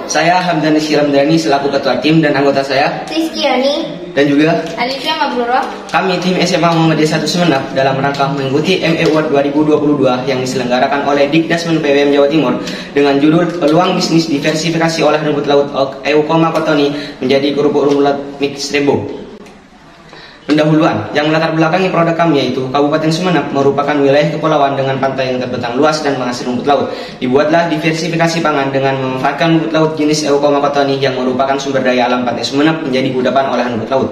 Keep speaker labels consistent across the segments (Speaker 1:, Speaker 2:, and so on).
Speaker 1: saya Hamdani Siramdani selaku Ketua Tim dan anggota saya
Speaker 2: Rizkyani
Speaker 1: dan juga
Speaker 2: Alifia Mabruro.
Speaker 1: Kami tim SMA Muhammadiyah 1 Sumeneb dalam rangka mengikuti ME Award 2022 yang diselenggarakan oleh Dikdasmen PWM Jawa Timur dengan judul Peluang Bisnis Diversifikasi Olahan Rumput Laut Eucoma cottoni menjadi kerupuk rumput laut mix rainbow. Pendahuluan, yang melatar belakangi produk kami yaitu Kabupaten Sumeneb merupakan wilayah kepulauan dengan pantai yang terbentang luas dan menghasilkan rumput laut. Dibuatlah diversifikasi pangan dengan memanfaatkan rumput laut jenis Eucoma cottoni yang merupakan sumber daya alam pantai Sumeneb menjadi kudapan olahan rumput laut.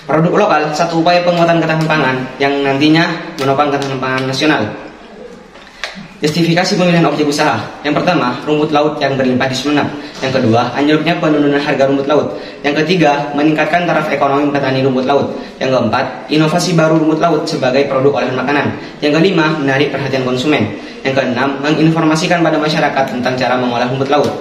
Speaker 1: Produk lokal, satu upaya penguatan ketahanan pangan yang nantinya menopang ketahanan pangan nasional. Justifikasi pemilihan objek usaha. Yang pertama, rumput laut yang berlimpah di Sumeneb. Yang kedua, anjloknya penurunan harga rumput laut. Yang ketiga, meningkatkan taraf ekonomi petani rumput laut. Yang keempat, inovasi baru rumput laut sebagai produk olahan makanan. Yang kelima, menarik perhatian konsumen. Yang keenam, menginformasikan pada masyarakat tentang cara mengolah rumput laut.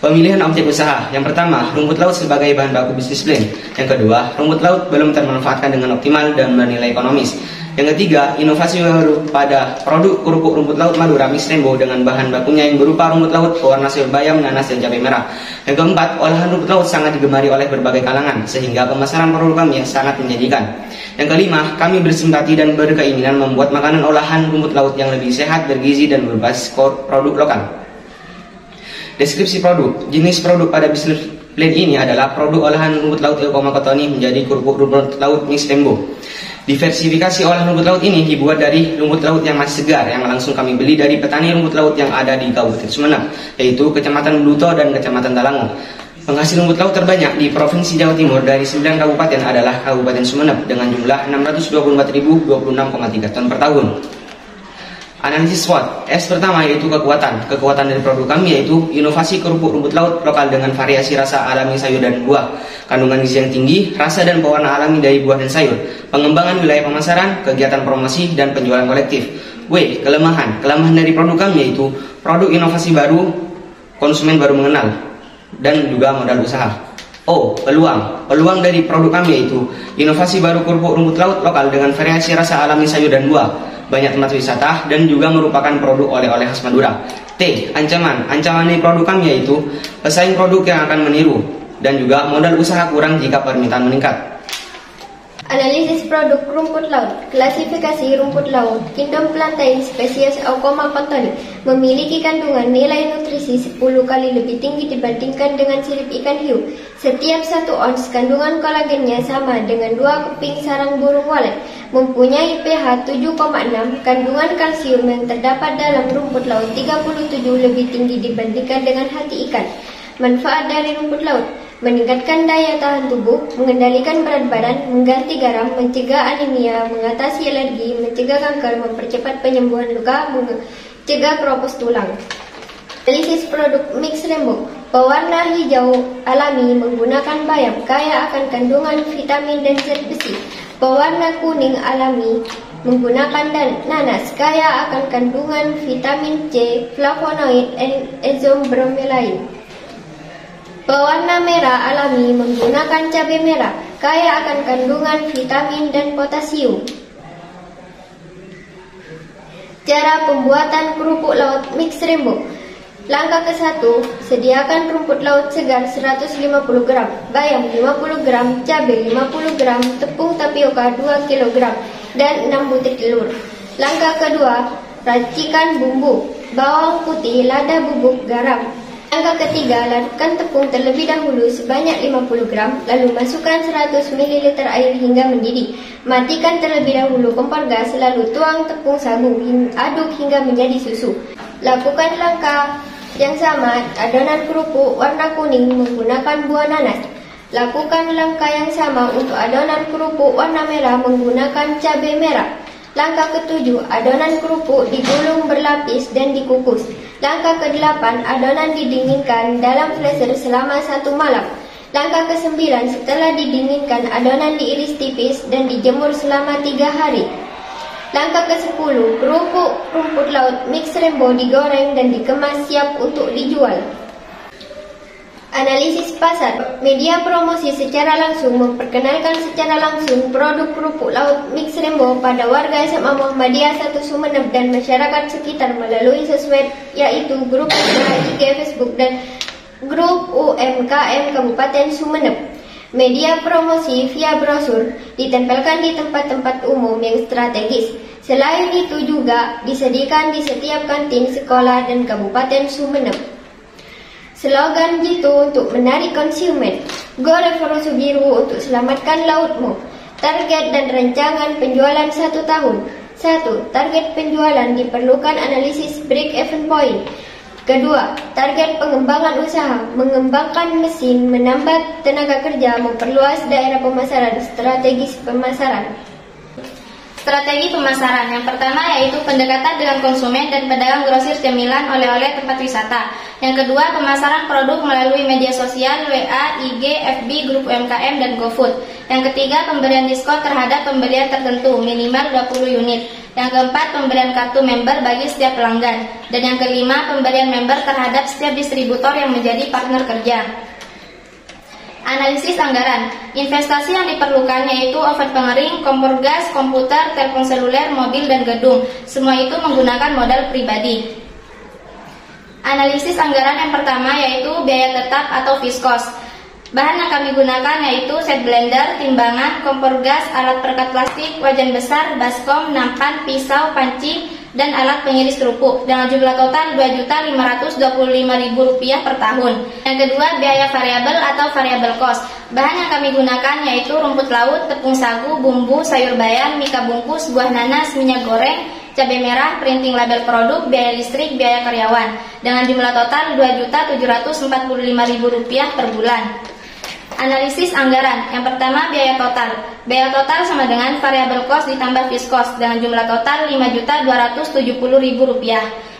Speaker 1: Pemilihan objek usaha. Yang pertama, rumput laut sebagai bahan baku bisnis plan. Yang kedua, rumput laut belum termanfaatkan dengan optimal dan bernilai ekonomis. Yang ketiga, inovasi baru pada produk kerupuk rumput laut Madura Mix Rainbow dengan bahan bakunya yang berupa rumput laut pewarna sayur bayam, nanas, dan cabai merah. Yang keempat, olahan rumput laut sangat digemari oleh berbagai kalangan sehingga pemasaran produk kami yang sangat menjanjikan. Yang kelima, kami bersimpati dan berkeinginan membuat makanan olahan rumput laut yang lebih sehat, bergizi, dan berbasis produk lokal. Deskripsi produk. Jenis produk pada bisnis plan ini adalah produk olahan rumput laut Eucoma cottoni menjadi kerupuk rumput laut Mix Rainbow. Diversifikasi olahan rumput laut ini dibuat dari rumput laut yang masih segar yang langsung kami beli dari petani rumput laut yang ada di Kabupaten Sumeneb, yaitu Kecamatan Bluto dan Kecamatan Talango. Penghasil rumput laut terbanyak di Provinsi Jawa Timur dari 9 kabupaten adalah Kabupaten Sumeneb dengan jumlah 624.026,3 ton per tahun. Analisis SWOT. S pertama yaitu kekuatan. Kekuatan dari produk kami yaitu inovasi kerupuk rumput laut lokal dengan variasi rasa alami sayur dan buah, kandungan gizi yang tinggi, rasa dan pewarna alami dari buah dan sayur, pengembangan wilayah pemasaran, kegiatan promosi dan penjualan kolektif. W. Kelemahan. Kelemahan dari produk kami yaitu produk inovasi baru, konsumen baru mengenal, dan juga modal usaha. O. Peluang. Peluang dari produk kami yaitu inovasi baru kerupuk rumput laut lokal dengan variasi rasa alami sayur dan buah, banyak tempat wisata, dan juga merupakan produk oleh-oleh khas Madura. T. Ancaman. Ancaman dari produk kami yaitu pesaing produk yang akan meniru dan juga modal usaha kurang jika permintaan meningkat.
Speaker 2: Analisis produk rumput laut. Klasifikasi rumput laut Kingdom Plantain spesies Eucoma cottoni memiliki kandungan nilai nutrisi 10 kali lebih tinggi dibandingkan dengan sirip ikan hiu. Setiap 1 ons kandungan kolagennya sama dengan 2 keping sarang burung walet. Mempunyai pH 7,6. Kandungan kalsium yang terdapat dalam rumput laut 37 lebih tinggi dibandingkan dengan hati ikan. Manfaat dari rumput laut: meningkatkan daya tahan tubuh, mengendalikan berat badan, mengganti garam, mencegah anemia, mengatasi alergi, mencegah kanker, mempercepat penyembuhan luka, mencegah keropos tulang. Analisis produk Mix Rainbow. Pewarna hijau alami menggunakan bayam kaya akan kandungan vitamin dan zat besi. Pewarna kuning alami menggunakan nanas kaya akan kandungan vitamin C, flavonoid, dan enzim bromelain. Pewarna merah alami menggunakan cabai merah kaya akan kandungan vitamin dan potasium. Cara pembuatan kerupuk laut Mix Rainbow. Langkah ke-1, sediakan rumput laut segar 150 gram, bayam 50 gram, cabai 50 gram, tepung tapioka 2 kg, dan 6 butir telur. Langkah kedua, racikan bumbu, bawang putih, lada bubuk, garam. Langkah ketiga, larutkan tepung terlebih dahulu sebanyak 50 gram, lalu masukkan 100 ml air hingga mendidih. Matikan terlebih dahulu kompor gas, lalu tuang tepung sagu, aduk hingga menjadi susu. Lakukan langkah yang sama, adonan kerupuk warna kuning menggunakan buah nanas. Lakukan langkah yang sama untuk adonan kerupuk warna merah menggunakan cabai merah. Langkah ke-7, adonan kerupuk digulung berlapis dan dikukus. Langkah ke-8, adonan didinginkan dalam freezer selama 1 malam. Langkah ke-9, setelah didinginkan, adonan diiris tipis dan dijemur selama 3 hari. Langkah ke-10, kerupuk rumput laut Mix Rainbow digoreng dan dikemas siap untuk dijual. Analisis pasar. Media promosi secara langsung memperkenalkan secara langsung produk kerupuk laut Mix Rainbow pada warga SMA Muhammadiyah 1 Sumeneb dan masyarakat sekitar melalui sosmed yaitu grup IG, Facebook, dan Grup UMKM Kabupaten Sumeneb. Media promosi via brosur ditempelkan di tempat-tempat umum yang strategis. Selain itu juga disediakan di setiap kantin sekolah dan Kabupaten Sumeneb. Slogan jitu untuk menarik konsumen. Go Revolusi Biru untuk selamatkan lautmu. Target dan rancangan penjualan 1 tahun. 1. Target penjualan diperlukan analisis break-even point. Kedua, target pengembangan usaha, mengembangkan mesin, menambah tenaga kerja, memperluas daerah pemasaran, strategis pemasaran. Strategi pemasaran yang pertama yaitu pendekatan dengan konsumen dan pedagang grosir cemilan, oleh-oleh, tempat wisata. Yang kedua, pemasaran produk melalui media sosial, WA, IG, FB, grup UMKM, dan GoFood. Yang ketiga, pemberian diskon terhadap pembelian tertentu, minimal 20 unit. Yang keempat, pemberian kartu member bagi setiap pelanggan. Dan yang kelima, pemberian member terhadap setiap distributor yang menjadi partner kerja. Analisis anggaran. Investasi yang diperlukan yaitu oven pengering, kompor gas, komputer, telepon seluler, mobil, dan gedung. Semua itu menggunakan modal pribadi. Analisis anggaran yang pertama yaitu biaya tetap atau fixed cost. Bahan yang kami gunakan yaitu set blender, timbangan, kompor gas, alat perekat plastik, wajan besar, baskom, nampan, pisau, panci, dan alat pengiris kerupuk dengan jumlah total Rp2.525.000 per tahun. Yang kedua, biaya variabel atau variable cost. Bahan yang kami gunakan yaitu rumput laut, tepung sagu, bumbu, sayur bayam, mika bungkus, buah nanas, minyak goreng, cabai merah, printing label produk, biaya listrik, biaya karyawan dengan jumlah total Rp2.745.000 per bulan. Analisis anggaran. Yang pertama, biaya total. Biaya total sama dengan variable cost ditambah fixed cost dengan jumlah total Rp5.270.000.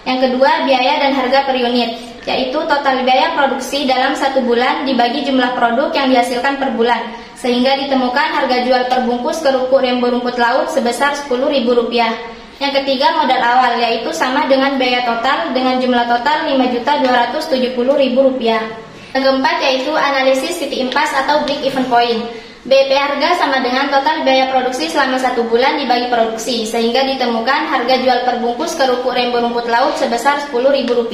Speaker 2: Yang kedua, biaya dan harga per unit, yaitu total biaya produksi dalam 1 bulan dibagi jumlah produk yang dihasilkan per bulan, sehingga ditemukan harga jual per bungkus kerupuk Rembo rumput laut sebesar Rp10.000. Yang ketiga, modal awal, yaitu sama dengan biaya total dengan jumlah total Rp5.270.000. Yang keempat yaitu analisis titik impas atau break even point. BP harga sama dengan total biaya produksi selama 1 bulan dibagi produksi, sehingga ditemukan harga jual per bungkus kerupuk Rembo rumput laut sebesar Rp10.000.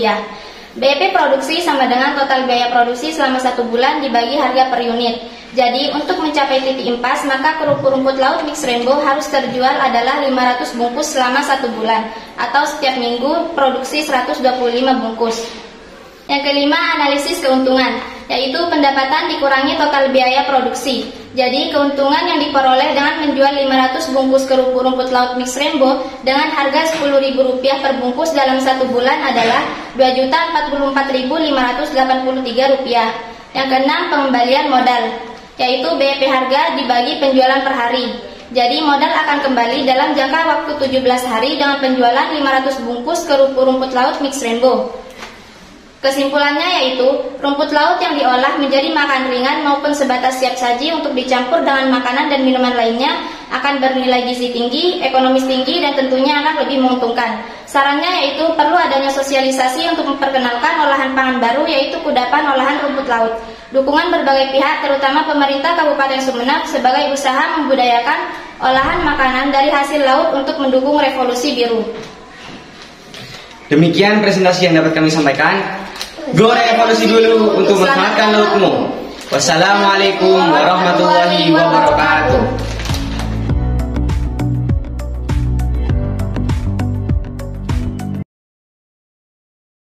Speaker 2: BP produksi sama dengan total biaya produksi selama 1 bulan dibagi harga per unit. Jadi untuk mencapai titik impas, maka kerupuk rumput laut mix Rembo harus terjual adalah 500 bungkus selama 1 bulan, atau setiap minggu produksi 125 bungkus. Yang kelima, analisis keuntungan, yaitu pendapatan dikurangi total biaya produksi. Jadi keuntungan yang diperoleh dengan menjual 500 bungkus kerupuk rumput laut mix Rembo dengan harga Rp10.000 per bungkus dalam 1 bulan adalah Rp2.044.583. Yang keenam, pengembalian modal, yaitu BP harga dibagi penjualan per hari. Jadi modal akan kembali dalam jangka waktu 17 hari dengan penjualan 500 bungkus kerupuk rumput laut mix Rembo. Kesimpulannya yaitu, rumput laut yang diolah menjadi makan ringan maupun sebatas siap saji untuk dicampur dengan makanan dan minuman lainnya akan bernilai gizi tinggi, ekonomis tinggi, dan tentunya akan lebih menguntungkan. Sarannya yaitu perlu adanya sosialisasi untuk memperkenalkan olahan pangan baru, yaitu kudapan olahan rumput laut. Dukungan berbagai pihak, terutama pemerintah Kabupaten Sumeneb sebagai usaha membudayakan olahan makanan dari hasil laut untuk mendukung revolusi biru.
Speaker 1: Demikian presentasi yang dapat kami sampaikan. Go Revolusi dulu untuk menyelamatkan lautmu. Wassalamualaikum warahmatullahi wabarakatuh.